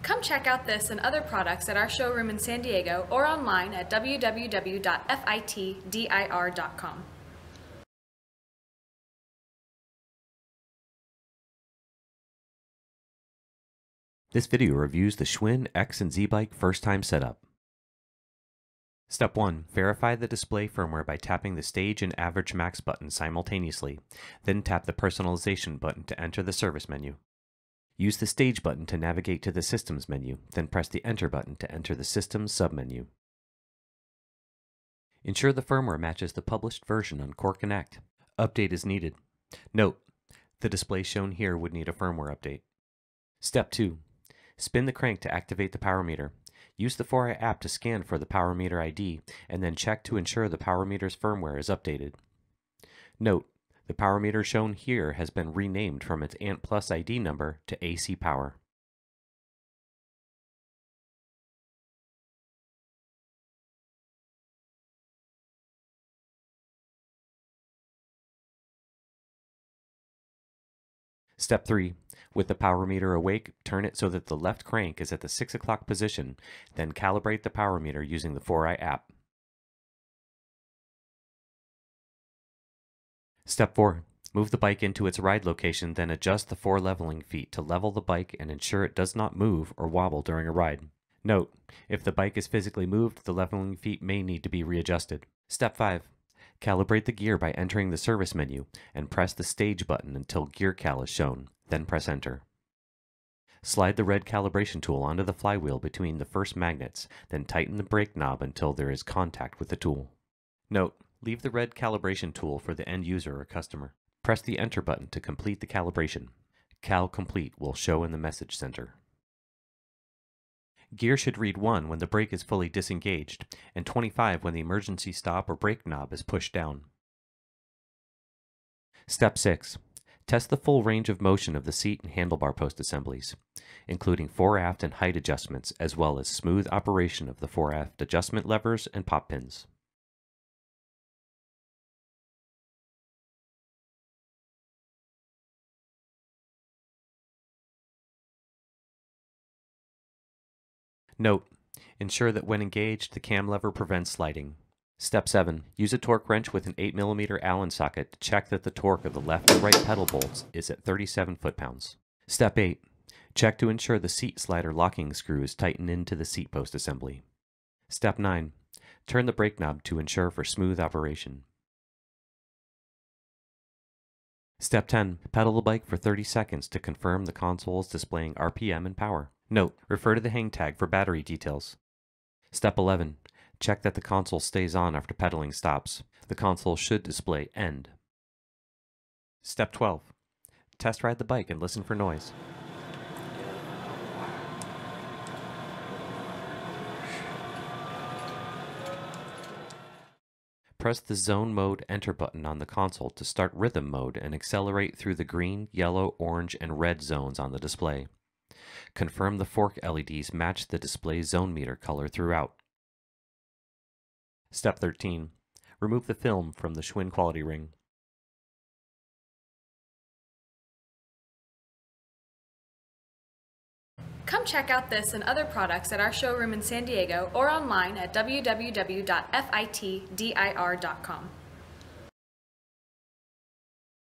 Come check out this and other products at our showroom in San Diego or online at www.fitdir.com. This video reviews the Schwinn X and Z bike first time setup. Step 1. Verify the display firmware by tapping the Stage and Average Max buttons simultaneously, then tap the Personalization button to enter the service menu. Use the Stage button to navigate to the Systems menu, then press the Enter button to enter the Systems submenu. Ensure the firmware matches the published version on Core Connect. Update is needed. Note: the display shown here would need a firmware update. Step 2. Spin the crank to activate the power meter. Use the 4i app to scan for the power meter ID and then check to ensure the power meter's firmware is updated. Note: the power meter shown here has been renamed from its ANT Plus ID number to AC Power. Step 3. With the power meter awake, turn it so that the left crank is at the 6 o'clock position, then calibrate the power meter using the 4i app. Step 4. Move the bike into its ride location, then adjust the 4 leveling feet to level the bike and ensure it does not move or wobble during a ride. Note: if the bike is physically moved, the leveling feet may need to be readjusted. Step 5. Calibrate the gear by entering the service menu and press the Stage button until Gear Cal is shown, then press Enter. Slide the red calibration tool onto the flywheel between the first magnets, then tighten the brake knob until there is contact with the tool. Note: leave the red calibration tool for the end user or customer. Press the Enter button to complete the calibration. Cal Complete will show in the message center. Gear should read 1 when the brake is fully disengaged, and 25 when the emergency stop or brake knob is pushed down. Step 6. Test the full range of motion of the seat and handlebar post assemblies, including fore-aft and height adjustments, as well as smooth operation of the fore-aft adjustment levers and pop pins. Note: ensure that when engaged, the cam lever prevents sliding. Step 7. Use a torque wrench with an 8mm Allen socket to check that the torque of the left and right pedal bolts is at 37 foot-pounds. Step 8. Check to ensure the seat slider locking screw is tightened into the seat post assembly. Step 9. Turn the brake knob to ensure for smooth operation. Step 10. Pedal the bike for 30 seconds to confirm the console is displaying RPM and power. Note: refer to the hang tag for battery details. Step 11. Check that the console stays on after pedaling stops. The console should display End. Step 12. Test ride the bike and listen for noise. Press the Zone Mode Enter button on the console to start Rhythm Mode and accelerate through the green, yellow, orange, and red zones on the display. Confirm the fork LEDs match the display zone meter color throughout. Step 13. Remove the film from the Schwinn quality ring. Come check out this and other products at our showroom in San Diego or online at www.fitdir.com.